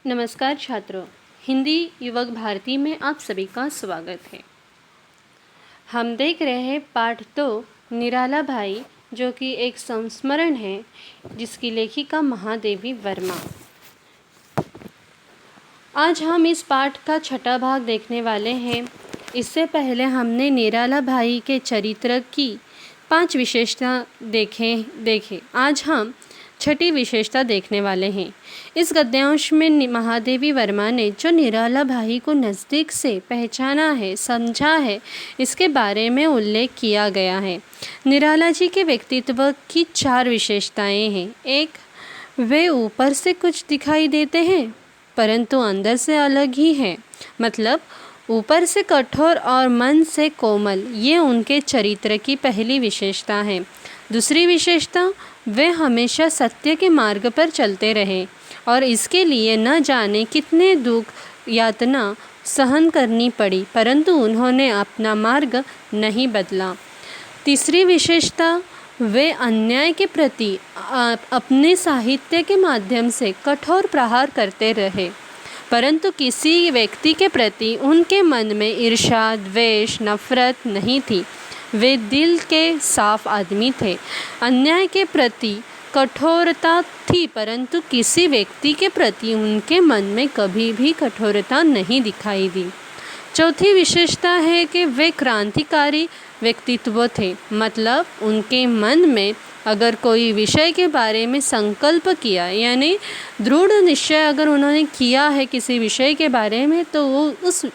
नमस्कार छात्रों, हिंदी युवक भारती में आप सभी का स्वागत है। हम देख रहे हैं पाठ 2 निराला भाई, जो कि एक संस्मरण है जिसकी लेखिका महादेवी वर्मा। आज हम इस पाठ का छठा भाग देखने वाले हैं। इससे पहले हमने निराला भाई के चरित्र की 5 विशेषता देखे। आज हम छठी विशेषता देखने वाले हैं। इस गद्यांश में महादेवी वर्मा ने जो निराला भाई को नज़दीक से पहचाना है, समझा है, इसके बारे में उल्लेख किया गया है। निराला जी के व्यक्तित्व की 4 विशेषताएं हैं। 1, वे ऊपर से कुछ दिखाई देते हैं परंतु अंदर से अलग ही है। मतलब ऊपर से कठोर और मन से कोमल, ये उनके चरित्र की पहली विशेषता है। दूसरी विशेषता, वे हमेशा सत्य के मार्ग पर चलते रहे और इसके लिए न जाने कितने दुख यातना सहन करनी पड़ी, परंतु उन्होंने अपना मार्ग नहीं बदला। तीसरी विशेषता, वे अन्याय के प्रति अपने साहित्य के माध्यम से कठोर प्रहार करते रहे, परंतु किसी व्यक्ति के प्रति उनके मन में ईर्ष्या, द्वेष, नफरत नहीं थी। वे दिल के साफ आदमी थे। अन्याय के प्रति कठोरता थी, परंतु किसी व्यक्ति के प्रति उनके मन में कभी भी कठोरता नहीं दिखाई दी। चौथी विशेषता है कि वे क्रांतिकारी व्यक्तित्व थे। मतलब उनके मन में अगर कोई विषय के बारे में संकल्प किया, यानी दृढ़ निश्चय अगर उन्होंने किया है किसी विषय के बारे में, तो वो उस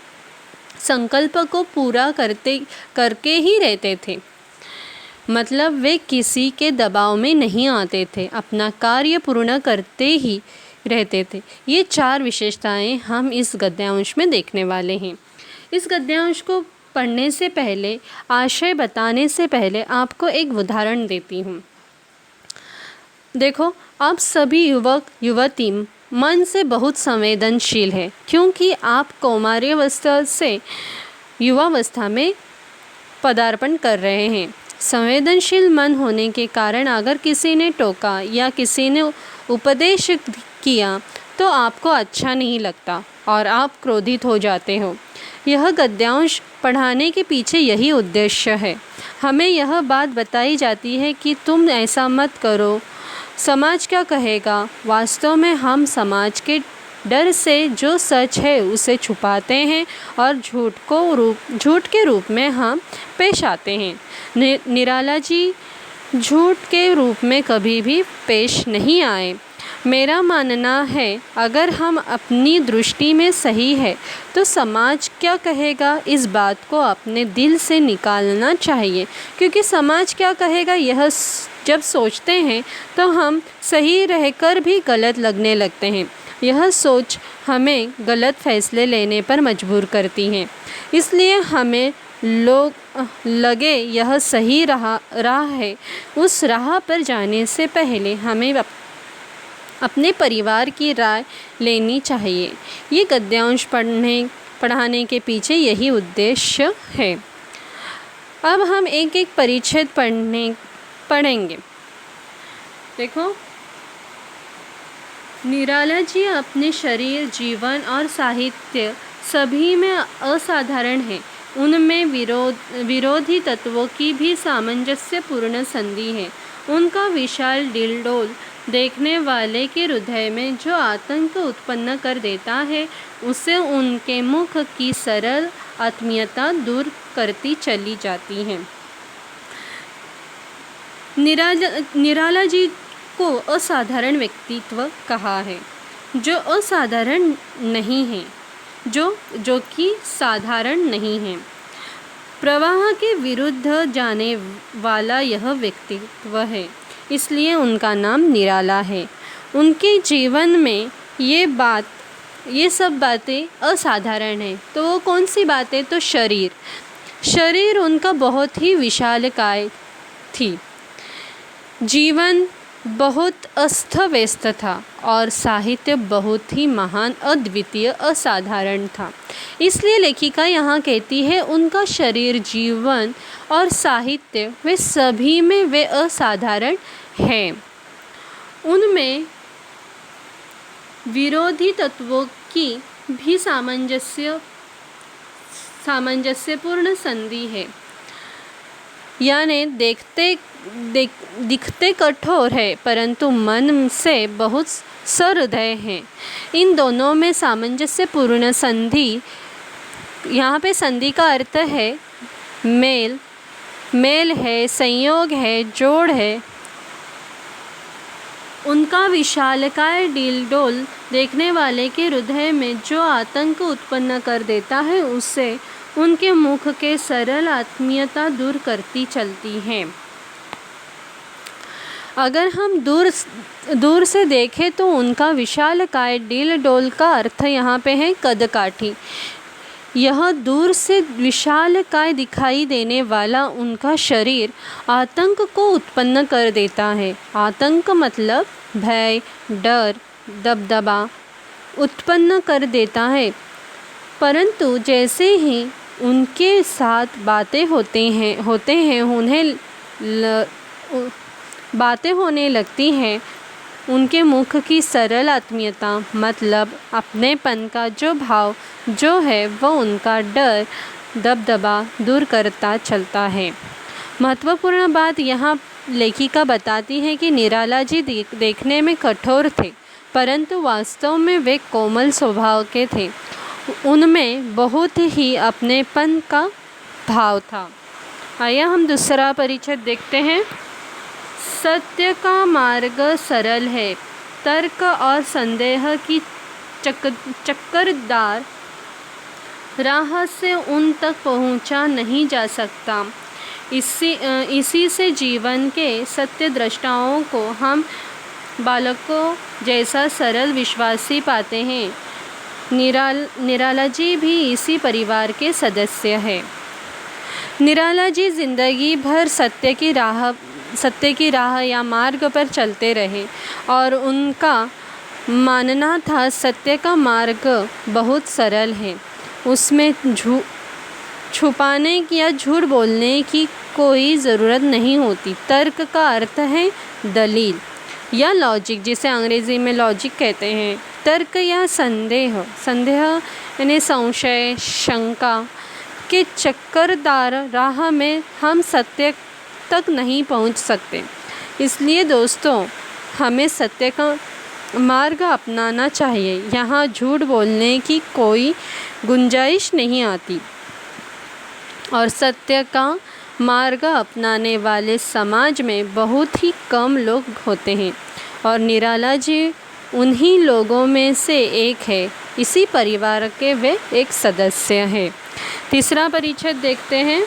संकल्प को पूरा करके ही रहते थे। मतलब वे किसी के दबाव में नहीं आते थे, अपना कार्य पूर्ण करते ही रहते थे। ये 4 विशेषताएं हम इस गद्यांश में देखने वाले हैं। इस गद्यांश को पढ़ने से पहले, आशय बताने से पहले आपको एक उदाहरण देती हूँ। देखो, आप सभी युवक युवती मन से बहुत संवेदनशील है, क्योंकि आप कौमार्यावस्था से युवावस्था में पदार्पण कर रहे हैं। संवेदनशील मन होने के कारण अगर किसी ने टोका या किसी ने उपदेश किया तो आपको अच्छा नहीं लगता और आप क्रोधित हो जाते हो। यह गद्यांश पढ़ाने के पीछे यही उद्देश्य है। हमें यह बात बताई जाती है कि तुम ऐसा मत करो, समाज क्या कहेगा। वास्तव में हम समाज के डर से जो सच है उसे छुपाते हैं और झूठ के रूप में हम पेश आते हैं। निराला जी झूठ के रूप में कभी भी पेश नहीं आए। मेरा मानना है अगर हम अपनी दृष्टि में सही है तो समाज क्या कहेगा, इस बात को अपने दिल से निकालना चाहिए, क्योंकि समाज क्या कहेगा यह जब सोचते हैं तो हम सही रहकर भी गलत लगने लगते हैं। यह सोच हमें गलत फैसले लेने पर मजबूर करती है। इसलिए हमें लगे यह सही राह है, उस राह पर जाने से पहले हमें अपने परिवार की राय लेनी चाहिए। ये गद्यांश पढ़ाने के पीछे यही उद्देश्य है। अब हम एक एक परिच्छेद पढ़ेंगे। देखो, निराला जी अपने शरीर, जीवन और साहित्य सभी में असाधारण हैं। उनमें विरोधी तत्वों की भी सामंजस्यपूर्ण संधि है। उनका विशाल दिलडोल देखने वाले के हृदय में जो आतंक उत्पन्न कर देता है, उसे उनके मुख की सरल आत्मीयता दूर करती चली जाती है। निराला जी को असाधारण व्यक्तित्व कहा है, जो असाधारण नहीं है, जो कि साधारण नहीं है। प्रवाह के विरुद्ध जाने वाला यह व्यक्तित्व है, इसलिए उनका नाम निराला है। उनके जीवन में ये सब बातें असाधारण हैं। तो वो कौन सी बातें? तो शरीर उनका बहुत ही विशालकाय थी। जीवन बहुत अस्त व्यस्त था और साहित्य बहुत ही महान, अद्वितीय, असाधारण था। इसलिए लेखिका यहाँ कहती है उनका शरीर, जीवन और साहित्य वे सभी में वे असाधारण हैं। उनमें विरोधी तत्वों की भी सामंजस्यपूर्ण संधि है, यानी दिखते कठोर है परंतु मन से बहुत सहृदय है। इन दोनों में सामंजस्यपूर्ण संधि, यहाँ पे संधि का अर्थ है मेल है, संयोग है, जोड़ है। उनका विशालकाय डीलडोल देखने वाले के हृदय में जो आतंक उत्पन्न कर देता है, उससे उनके मुख के सरल आत्मीयता दूर करती चलती है। अगर हम दूर से देखें तो उनका विशालकाय डीलडोल का अर्थ यहाँ पे है कदकाठी। यह दूर से विशालकाय दिखाई देने वाला उनका शरीर आतंक को उत्पन्न कर देता है। आतंक मतलब भय, डर, दबदबा उत्पन्न कर देता है। परंतु जैसे ही उनके साथ बातें होने लगती हैं, उनके मुख की सरल आत्मीयता मतलब अपनेपन का जो भाव जो है वह उनका डर, दबदबा दूर करता चलता है। महत्वपूर्ण बात यहाँ लेखिका बताती है कि निराला जी देखने में कठोर थे, परंतु वास्तव में वे कोमल स्वभाव के थे। उनमें बहुत ही अपनेपन का भाव था। आइए हम दूसरा परिच्छेद देखते हैं। सत्य का मार्ग सरल है, तर्क और संदेह की चक्करदार राह से उन तक पहुंचा नहीं जा सकता। इसी से जीवन के सत्य दृष्टाओं को हम बालकों जैसा सरल विश्वासी पाते हैं। निराला जी भी इसी परिवार के सदस्य हैं। निराला जी जिंदगी भर सत्य की राह या मार्ग पर चलते रहे और उनका मानना था सत्य का मार्ग बहुत सरल है, उसमें छुपाने या झूठ बोलने की कोई ज़रूरत नहीं होती। तर्क का अर्थ है दलील या लॉजिक, जिसे अंग्रेज़ी में लॉजिक कहते हैं। तर्क या संदेह यानी संशय, शंका के चक्करदार राह में हम सत्य तक नहीं पहुंच सकते। इसलिए दोस्तों, हमें सत्य का मार्ग अपनाना चाहिए। यहाँ झूठ बोलने की कोई गुंजाइश नहीं आती और सत्य का मार्ग अपनाने वाले समाज में बहुत ही कम लोग होते हैं और निराला जी उन्हीं लोगों में से एक है। इसी परिवार के वे एक सदस्य हैं। तीसरा परिच्छेद देखते हैं।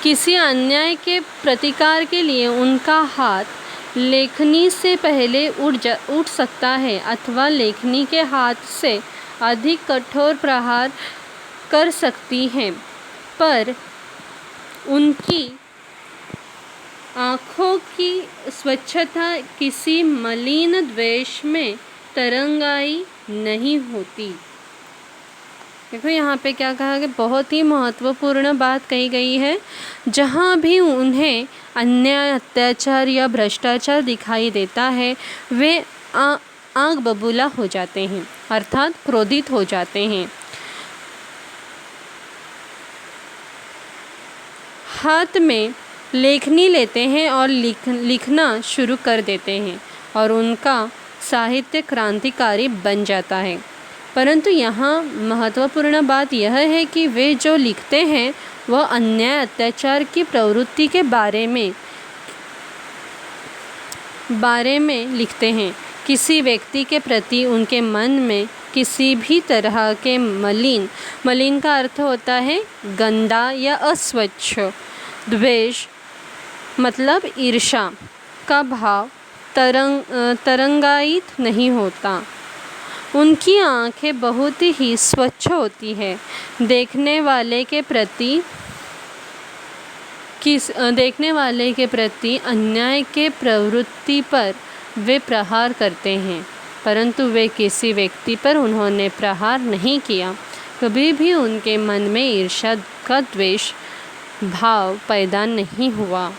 किसी अन्याय के प्रतिकार के लिए उनका हाथ लेखनी से पहले उठ सकता है अथवा लेखनी के हाथ से अधिक कठोर प्रहार कर सकती है, पर उनकी आँखों की स्वच्छता किसी मलिन द्वेष में तरंगाई नहीं होती। देखो यहाँ पे क्या कहा कि बहुत ही महत्वपूर्ण बात कही गई है। जहाँ भी उन्हें अन्याय, अत्याचार या भ्रष्टाचार दिखाई देता है, वे आग बबूला हो जाते हैं, अर्थात क्रोधित हो जाते हैं। हाथ में लेखनी लेते हैं और लिखना शुरू कर देते हैं और उनका साहित्य क्रांतिकारी बन जाता है। परंतु यहाँ महत्वपूर्ण बात यह है कि वे जो लिखते हैं वह अन्याय, अत्याचार की प्रवृत्ति के बारे में लिखते हैं। किसी व्यक्ति के प्रति उनके मन में किसी भी तरह के मलिन का अर्थ होता है गंदा या अस्वच्छ, द्वेष मतलब ईर्ष्या का भाव तरंगायित नहीं होता। उनकी आँखें बहुत ही स्वच्छ होती है। देखने वाले के प्रति अन्याय के प्रवृत्ति पर वे प्रहार करते हैं, परंतु वे किसी व्यक्ति पर उन्होंने प्रहार नहीं किया। कभी भी उनके मन में ईर्ष्या का द्वेष भाव पैदा नहीं हुआ।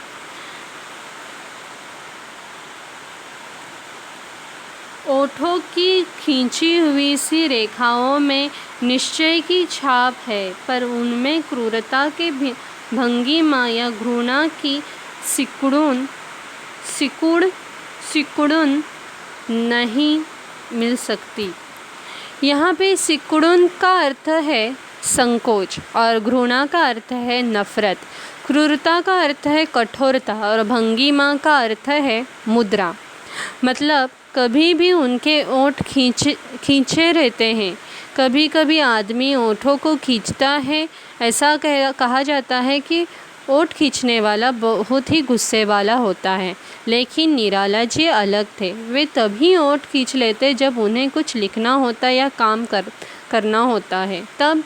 ओठों की खींची हुई सी रेखाओं में निश्चय की छाप है, पर उनमें क्रूरता के भंगिमा या घृणा की सिकुड़न नहीं मिल सकती। यहाँ पे सिकुड़न का अर्थ है संकोच और घृणा का अर्थ है नफरत। क्रूरता का अर्थ है कठोरता और भंगिमा का अर्थ है मुद्रा। मतलब कभी भी उनके ओठ खींचे रहते हैं। कभी कभी आदमी ओठों को खींचता है। ऐसा कहा जाता है कि ओठ खींचने वाला बहुत ही गुस्से वाला होता है, लेकिन निराला जी अलग थे। वे तभी ओठ खींच लेते जब उन्हें कुछ लिखना होता या काम करना होता है, तब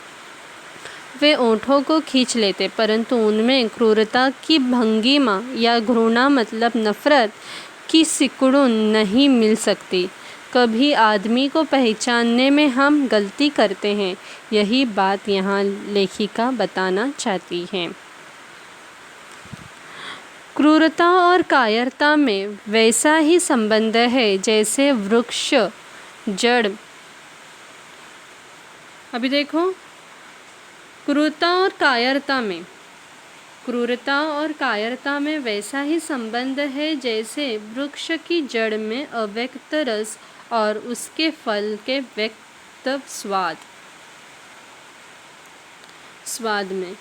वे ओठों को खींच लेते, परंतु उनमें क्रूरता की भंगिमा या घृणा मतलब नफरत की सिकुड़न नहीं मिल सकती। कभी आदमी को पहचानने में हम गलती करते हैं, यही बात यहाँ लेखिका बताना चाहती हैं। क्रूरता और कायरता में वैसा ही संबंध है जैसे वृक्ष जड़। अभी देखो, क्रूरता और कायरता में वैसा ही संबंध है जैसे वृक्ष की जड़ में अव्यक्त रस और उसके फल के व्यक्त स्वाद में।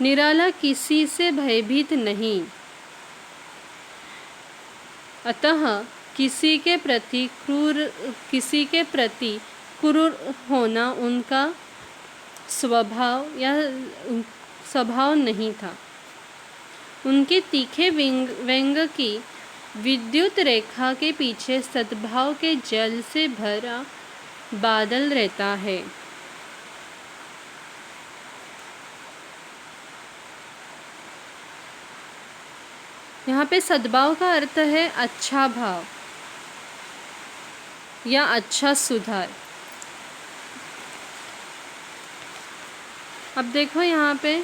निराला किसी से भयभीत नहीं, अतः किसी के प्रति क्रूर होना उनका स्वभाव नहीं था। उनके तीखे व्यंग की विद्युत रेखा के पीछे सद्भाव के जल से भरा बादल रहता है। यहाँ पे सद्भाव का अर्थ है अच्छा भाव या अच्छा सुधार। अब देखो यहाँ पे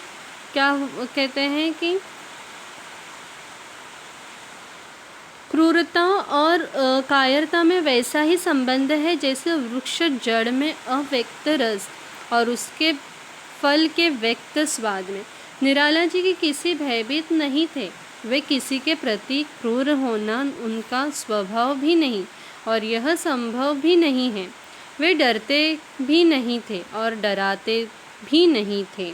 क्या कहते हैं कि क्रूरता और कायरता में वैसा ही संबंध है जैसे वृक्ष जड़ में अव्यक्त रस और उसके फल के व्यक्त स्वाद में। निराला जी की किसी भयभीत नहीं थे। वे किसी के प्रति क्रूर होना उनका स्वभाव भी नहीं और यह संभव भी नहीं है। वे डरते भी नहीं थे और डराते भी नहीं थे,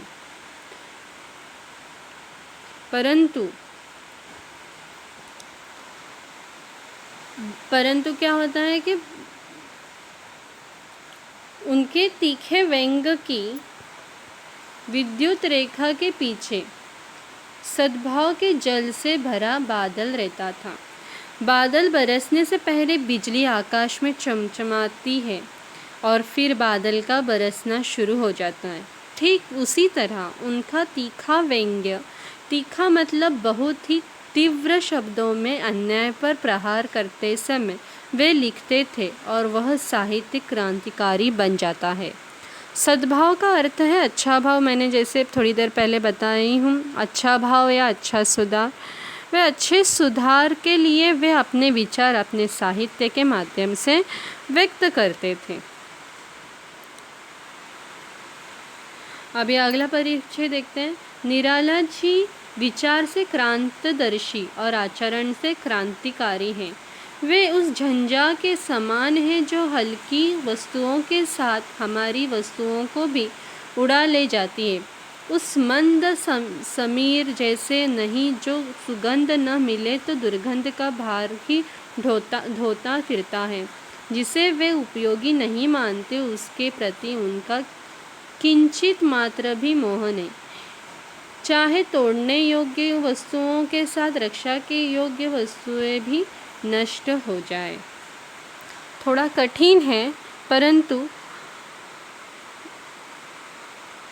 परंतु क्या होता है कि उनके तीखे व्यंग की विद्युत रेखा के पीछे सद्भाव के जल से भरा बादल रहता था। बादल बरसने से पहले बिजली आकाश में चमचमाती है और फिर बादल का बरसना शुरू हो जाता है। ठीक उसी तरह उनका तीखा व्यंग्य, तीखा मतलब बहुत ही तीव्र शब्दों में अन्याय पर प्रहार करते समय वे लिखते थे और वह साहित्यिक क्रांतिकारी बन जाता है। सद्भाव का अर्थ है अच्छा भाव। मैंने जैसे थोड़ी देर पहले बताई हूँ, अच्छा भाव या अच्छा सुधार। वे अच्छे सुधार के लिए वे अपने विचार अपने साहित्य के माध्यम से व्यक्त करते थे। अभी अगला परिचय देखते हैं। निराला जी विचार से क्रांतदर्शी और आचरण से क्रांतिकारी हैं। वे उस झंझा के समान हैं जो हल्की वस्तुओं के साथ हमारी वस्तुओं को भी उड़ा ले जाती है। उस मंद समीर जैसे नहीं जो सुगंध न मिले तो दुर्गंध का भार ही ढोता फिरता है। जिसे वे उपयोगी नहीं मानते उसके प्रति उनका किंचित मात्र भी मोह नहीं। चाहे तोड़ने योग्य वस्तुओं के साथ रक्षा के योग्य वस्तुएं भी नष्ट हो जाए। थोड़ा कठिन है, परंतु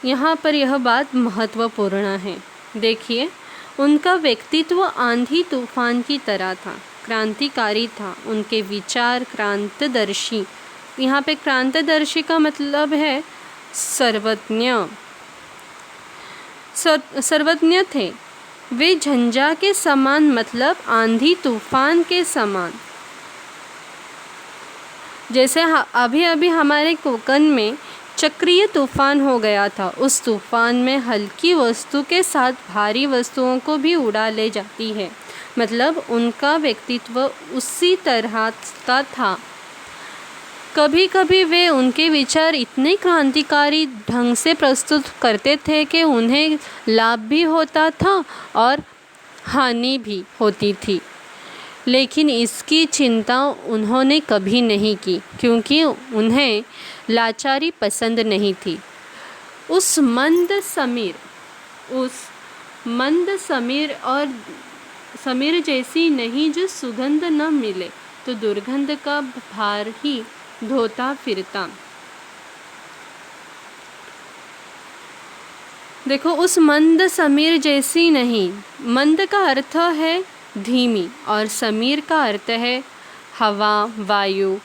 यहाँ पर यह बात महत्वपूर्ण है। देखिए, उनका व्यक्तित्व आंधी तूफान की तरह था, क्रांतिकारी था। उनके विचार क्रांतदर्शी। यहाँ पे क्रांतदर्शी का मतलब है सर्वज्ञ थे। वे झंझा के समान मतलब आंधी तूफान के समान जैसे अभी अभी हमारे कोकण में चक्रीय तूफान हो गया था। उस तूफान में हल्की वस्तु के साथ भारी वस्तुओं को भी उड़ा ले जाती है। मतलब उनका व्यक्तित्व उसी तरह का था। कभी कभी वे उनके विचार इतने क्रांतिकारी ढंग से प्रस्तुत करते थे कि उन्हें लाभ भी होता था और हानि भी होती थी, लेकिन इसकी चिंता उन्होंने कभी नहीं की, क्योंकि उन्हें लाचारी पसंद नहीं थी। उस मंद समीर और समीर जैसी नहीं जो सुगंध न मिले तो दुर्गंध का भार ही ढोता फिरता। देखो, उस मंद समीर जैसी नहीं, मंद का अर्थ है धीमी और समीर का अर्थ है हवा, वायु,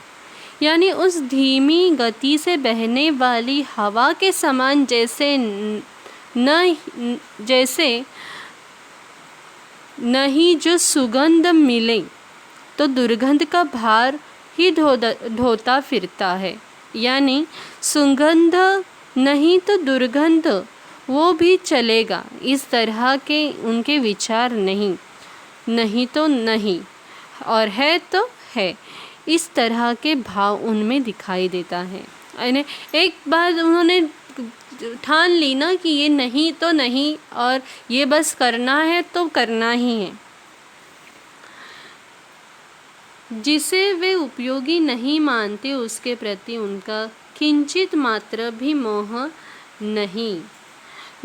यानी उस धीमी गति से बहने वाली हवा के समान जैसे नहीं जो सुगंध मिले तो दुर्गंध का भार ही ढोता फिरता है। यानी सुगंध नहीं तो दुर्गंध वो भी चलेगा, इस तरह के उनके विचार नहीं तो नहीं और है तो है, इस तरह के भाव उनमें दिखाई देता है। यानी एक बार उन्होंने ठान ली ना कि ये नहीं तो नहीं और ये बस करना है तो करना ही है। जिसे वे उपयोगी नहीं मानते उसके प्रति उनका किंचित मात्र भी मोह नहीं।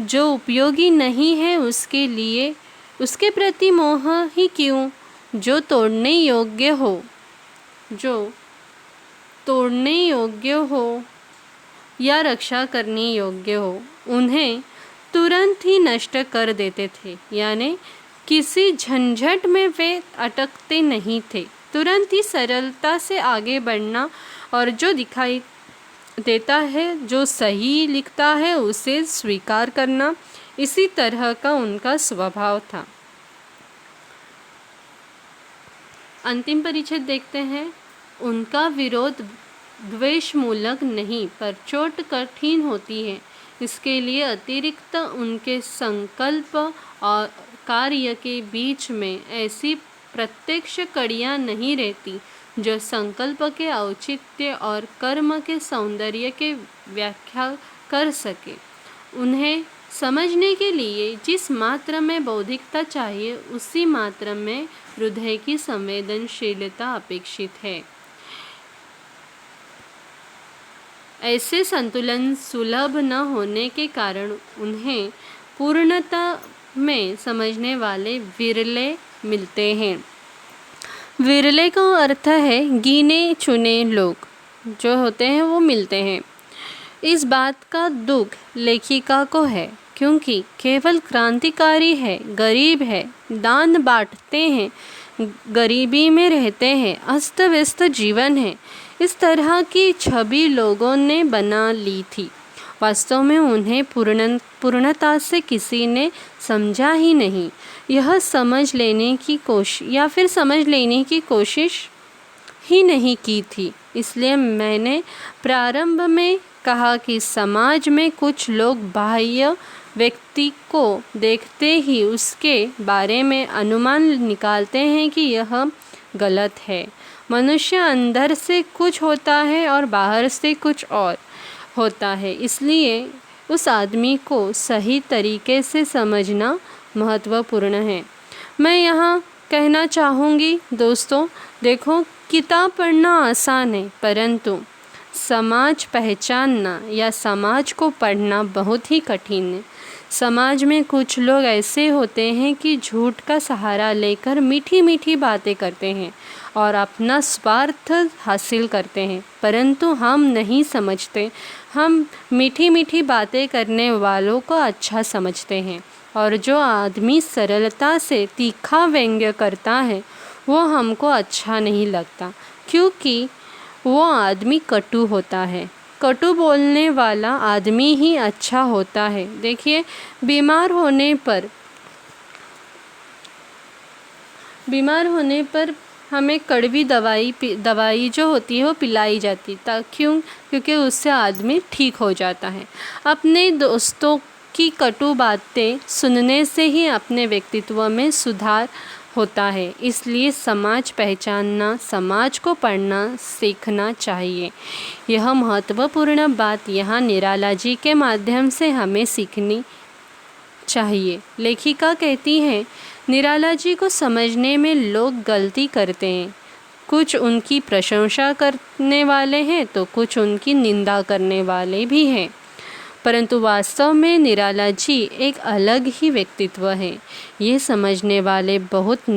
जो उपयोगी नहीं है उसके प्रति मोह ही क्यों? जो तोड़ने योग्य हो या रक्षा करने योग्य हो, उन्हें तुरंत ही नष्ट कर देते थे। यानी किसी झंझट में वे अटकते नहीं थे, तुरंत ही सरलता से आगे बढ़ना और जो दिखाई देता है, जो सही लिखता है, उसे स्वीकार करना, इसी तरह का उनका स्वभाव था। अंतिम परिच्छेद देखते हैं। उनका विरोध द्वेष मूलक नहीं पर चोट कठिन होती है। इसके लिए अतिरिक्त उनके संकल्प और कार्य के बीच में ऐसी प्रत्यक्ष कड़ियाँ नहीं रहती जो संकल्प के औचित्य और कर्म के सौंदर्य के व्याख्या कर सके। उन्हें समझने के लिए जिस मात्रा में बौद्धिकता चाहिए, उसी मात्रा में हृदय की संवेदनशीलता अपेक्षित है। ऐसे संतुलन सुलभ न होने के कारण उन्हें पूर्णता में समझने वाले विरले मिलते हैं। विरले का अर्थ है गिने चुने लोग जो होते हैं वो मिलते हैं। इस बात का दुख लेखिका को है, क्योंकि केवल क्रांतिकारी है, गरीब है, दान बांटते हैं, गरीबी में रहते हैं, अस्त व्यस्त जीवन है, इस तरह की छवि लोगों ने बना ली थी। वास्तव में उन्हें पूर्णता से किसी ने समझा ही नहीं, यह समझ लेने की कोशिश ही नहीं की थी। इसलिए मैंने प्रारंभ में कहा कि समाज में कुछ लोग बाह्य व्यक्ति को देखते ही उसके बारे में अनुमान निकालते हैं कि यह गलत है। मनुष्य अंदर से कुछ होता है और बाहर से कुछ और होता है, इसलिए उस आदमी को सही तरीके से समझना महत्वपूर्ण है। मैं यहाँ कहना चाहूँगी दोस्तों, देखो, किताब पढ़ना आसान है, परंतु समाज पहचानना या समाज को पढ़ना बहुत ही कठिन है। समाज में कुछ लोग ऐसे होते हैं कि झूठ का सहारा लेकर मीठी मीठी बातें करते हैं और अपना स्वार्थ हासिल करते हैं, परंतु हम नहीं समझते। हम मीठी मीठी बातें करने वालों को अच्छा समझते हैं, और जो आदमी सरलता से तीखा व्यंग्य करता है वो हमको अच्छा नहीं लगता, क्योंकि वो आदमी कटु होता है। कटु बोलने वाला आदमी ही अच्छा होता है। देखिए, बीमार होने पर हमें कड़वी दवाई जो होती है वो पिलाई जाती क्योंकि उससे आदमी ठीक हो जाता है। अपने दोस्तों की कटु बातें सुनने से ही अपने व्यक्तित्व में सुधार होता है। इसलिए समाज पहचानना, समाज को पढ़ना सीखना चाहिए। यह महत्वपूर्ण बात यहाँ निराला जी के माध्यम से हमें सीखनी चाहिए। लेखिका कहती हैं, निराला जी को समझने में लोग गलती करते हैं। कुछ उनकी प्रशंसा करने वाले हैं तो कुछ उनकी निंदा करने वाले भी हैं, परंतु वास्तव में निराला जी एक अलग ही व्यक्तित्व है। ये समझने वाले बहुत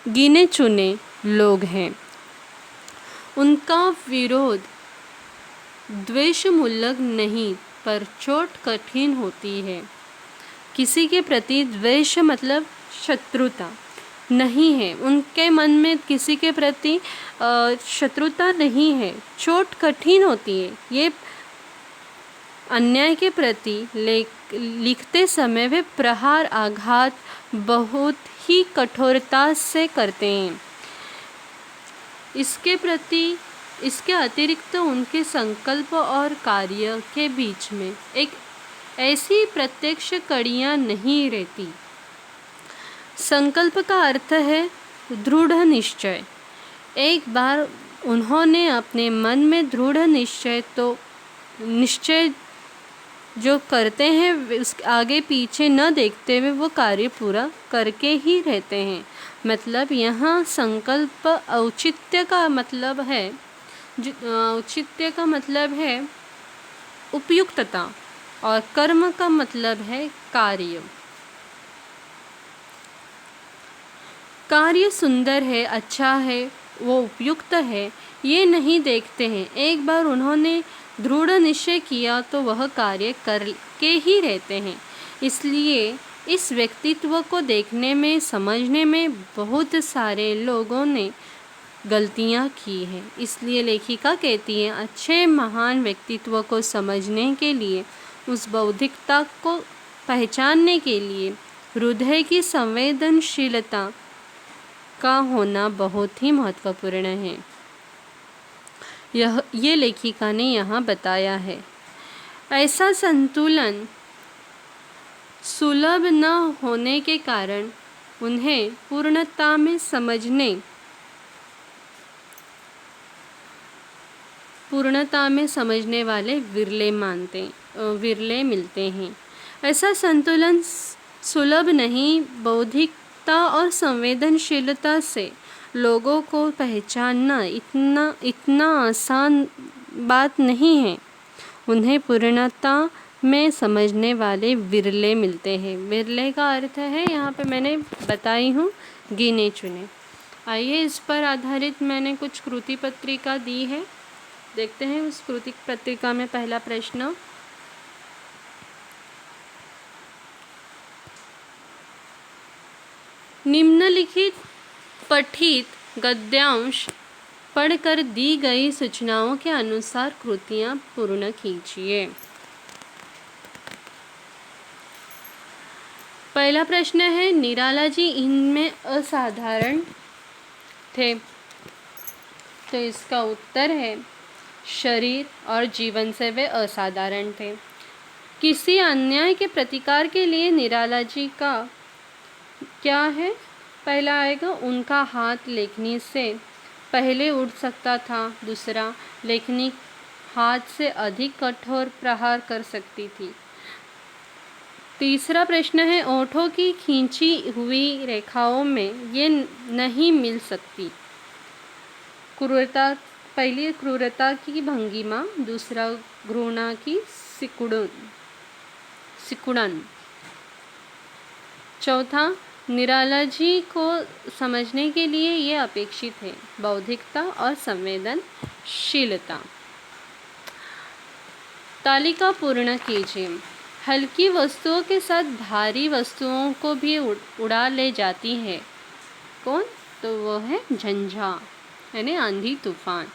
गिने चुने लोग हैं। उनका विरोध द्वेषमूलक नहीं पर चोट कठिन होती है। किसी के प्रति द्वेष मतलब शत्रुता नहीं है, उनके मन में किसी के प्रति शत्रुता नहीं है, चोट कठिन होती है। ये अन्याय के प्रति लिखते समय वे प्रहार आघात बहुत ही कठोरता से करते हैं। इसके अतिरिक्त उनके संकल्प और कार्य के बीच में एक ऐसी प्रत्यक्ष कड़ियाँ नहीं रहती। संकल्प का अर्थ है दृढ़ निश्चय। एक बार उन्होंने अपने मन में दृढ़ निश्चय जो करते हैं उस आगे पीछे न देखते हुए वो कार्य पूरा करके ही रहते हैं। मतलब यहाँ संकल्प औचित्य का मतलब है उपयुक्तता और कर्म का मतलब है कार्य। कार्य सुंदर है, अच्छा है, वो उपयुक्त है, ये नहीं देखते हैं। एक बार उन्होंने दृढ़ निश्चय किया तो वह कार्य करके ही रहते हैं। इसलिए इस व्यक्तित्व को देखने में, समझने में बहुत सारे लोगों ने गलतियाँ की हैं। इसलिए लेखिका कहती है, अच्छे महान व्यक्तित्व को समझने के लिए, उस बौद्धिकता को पहचानने के लिए हृदय की संवेदनशीलता का होना बहुत ही महत्वपूर्ण है। ये लेखिका ने यहाँ बताया है। ऐसा संतुलन सुलभ न होने के कारण उन्हें पूर्णता में समझने वाले विरले मिलते हैं। ऐसा संतुलन सुलभ नहीं। बौद्धिकता और संवेदनशीलता से लोगों को पहचानना इतना आसान बात नहीं है। उन्हें पूर्णता में समझने वाले विरले मिलते हैं। विरले का अर्थ है, यहाँ पे मैंने बताई हूँ, गिने चुने। आइए इस पर आधारित मैंने कुछ कृति पत्रिका दी है, देखते हैं उस कृति पत्रिका में पहला प्रश्न। निम्नलिखित पठित गद्यांश पढ़कर दी गई सूचनाओं के अनुसार कृतियाँ पूर्ण कीजिए। पहला प्रश्न है, निराला जी इनमें असाधारण थे। तो इसका उत्तर है, शरीर और जीवन से वे असाधारण थे। किसी अन्याय के प्रतिकार के लिए निराला जी का क्या है? पहला आएगा, उनका हाथ लेखनी से पहले उठ सकता था। दूसरा, लेखनी हाथ से अधिक कठोर प्रहार कर सकती थी। तीसरा प्रश्न है, ओठों की खींची हुई रेखाओं में ये नहीं मिल सकती। क्रूरता, पहली क्रूरता की भंगिमा, दूसरा घृणा की सिकुड़न। चौथा, निराला जी को समझने के लिए ये अपेक्षित है, बौद्धिकता और संवेदनशीलता। तालिका पूर्ण कीजिए। हल्की वस्तुओं के साथ भारी वस्तुओं को भी उड़ा ले जाती है। कौन? तो वो है झंझा, यानी आंधी तूफान।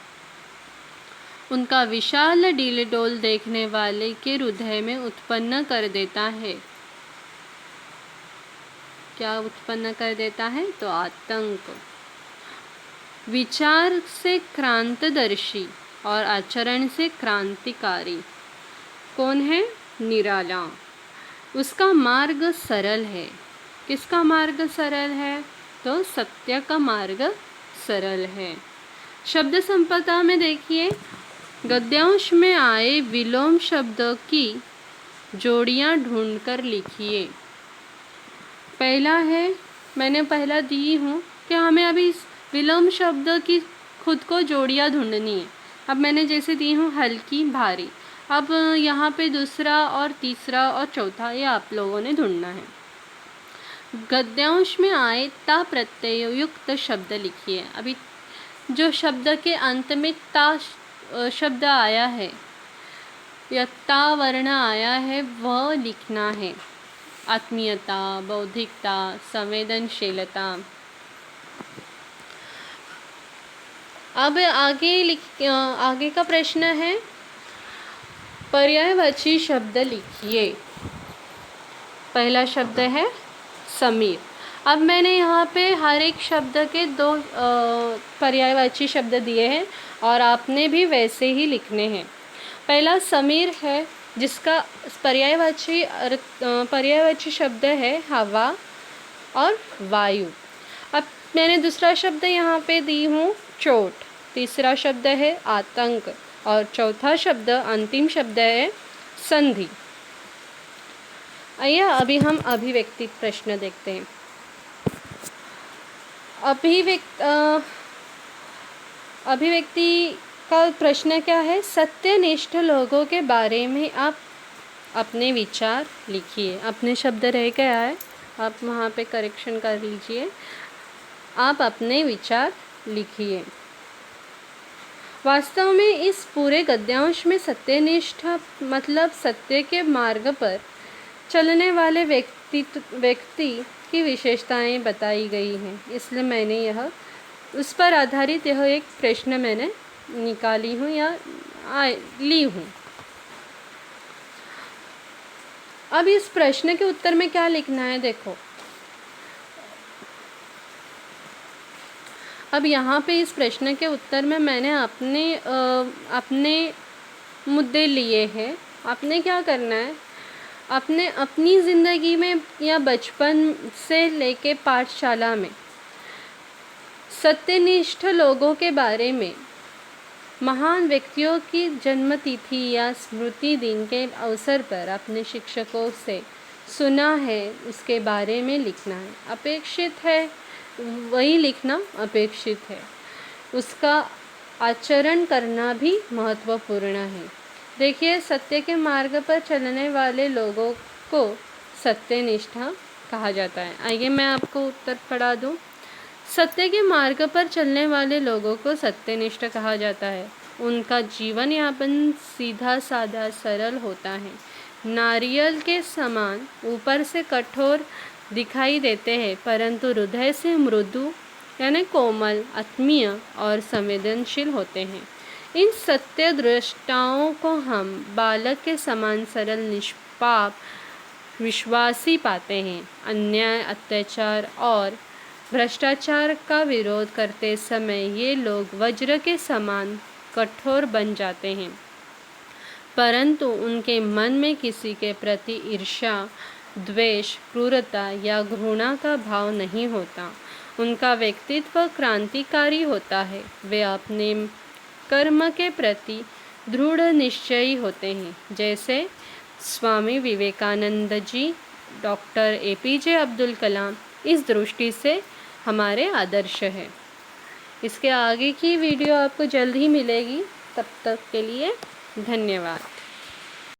उनका विशाल डीलडोल देखने वाले के हृदय में उत्पन्न कर देता है। क्या उत्पन्न कर देता है? तो आतंक। विचार से क्रांतदर्शी और आचरण से क्रांतिकारी। कौन है? निराला। उसका मार्ग सरल है। किसका मार्ग सरल है? तो सत्य का मार्ग सरल है। शब्द संपदा में देखिए, गद्यांश में आए विलोम शब्द की जोड़ियां ढूंढकर लिखिए। पहला है, मैंने पहला दी हूँ कि हमें अभी इस विलोम शब्द की खुद को जोड़ियां ढूंढनी है। अब मैंने जैसे दी हूँ हल्की, भारी। अब यहाँ पे दूसरा और तीसरा और चौथा ये आप लोगों ने ढूंढना है। गद्यांश में आए ता प्रत्यय युक्त शब्द लिखिए। अभी जो शब्द के अंत में ता शब्द आया है या ता वर्ण आया है वह लिखना है। आत्मीयता, बौद्धिकता, संवेदनशीलता। अब आगे का प्रश्न है, पर्यायवाची शब्द लिखिए। पहला शब्द है समीर। अब मैंने यहाँ पे हर एक शब्द के 2 पर्यायवाची शब्द दिए हैं और आपने भी वैसे ही लिखने हैं। पहला समीर है, जिसका पर्यायवाची शब्द है हवा और वायु। अब मैंने दूसरा शब्द यहाँ पे दी हूँ चोट। तीसरा शब्द है आतंक और चौथा शब्द, अंतिम शब्द है संधि। आइए अभी हम अभिव्यक्ति प्रश्न देखते हैं। अभिव्यक्ति का प्रश्न क्या है? सत्यनिष्ठ लोगों के बारे में आप अपने विचार लिखिए। अपने शब्द रह गया है, आप वहाँ पे करेक्शन कर लीजिए। आप अपने विचार लिखिए। वास्तव में इस पूरे गद्यांश में सत्यनिष्ठ मतलब सत्य के मार्ग पर चलने वाले व्यक्ति की विशेषताएं बताई गई हैं। इसलिए मैंने उस पर आधारित यह एक प्रश्न मैंने निकाली हूँ या ली हूँ। अब इस प्रश्न के उत्तर में क्या लिखना है देखो। अब यहाँ पे इस प्रश्न के उत्तर में मैंने अपने मुद्दे लिए हैं। आपने क्या करना है, अपनी ज़िंदगी में या बचपन से लेके पाठशाला में सत्यनिष्ठ लोगों के बारे में, महान व्यक्तियों की जन्मतिथि या स्मृति दिन के अवसर पर अपने शिक्षकों से सुना है, उसके बारे में लिखना है। अपेक्षित है वही लिखना अपेक्षित है। उसका आचरण करना भी महत्वपूर्ण है। देखिए, सत्य के मार्ग पर चलने वाले लोगों को सत्यनिष्ठा कहा जाता है। आइए मैं आपको उत्तर पढ़ा दूं। सत्य के मार्ग पर चलने वाले लोगों को सत्यनिष्ठ कहा जाता है। उनका जीवन यापन सीधा साधा सरल होता है। नारियल के समान ऊपर से कठोर दिखाई देते हैं, परंतु हृदय से मृदु यानी कोमल, आत्मीय और संवेदनशील होते हैं। इन सत्य दृष्टाओं को हम बालक के समान सरल, निष्पाप, विश्वासी पाते हैं। अन्याय, अत्याचार और भ्रष्टाचार का विरोध करते समय ये लोग वज्र के समान कठोर बन जाते हैं, परंतु उनके मन में किसी के प्रति ईर्ष्या, द्वेष, क्रूरता या घृणा का भाव नहीं होता। उनका व्यक्तित्व क्रांतिकारी होता है। वे अपने कर्म के प्रति दृढ़ निश्चयी होते हैं, जैसे स्वामी विवेकानंद जी, डॉक्टर APJ अब्दुल कलाम इस दृष्टि से हमारे आदर्श है। इसके आगे की वीडियो आपको जल्द ही मिलेगी। तब तक के लिए धन्यवाद।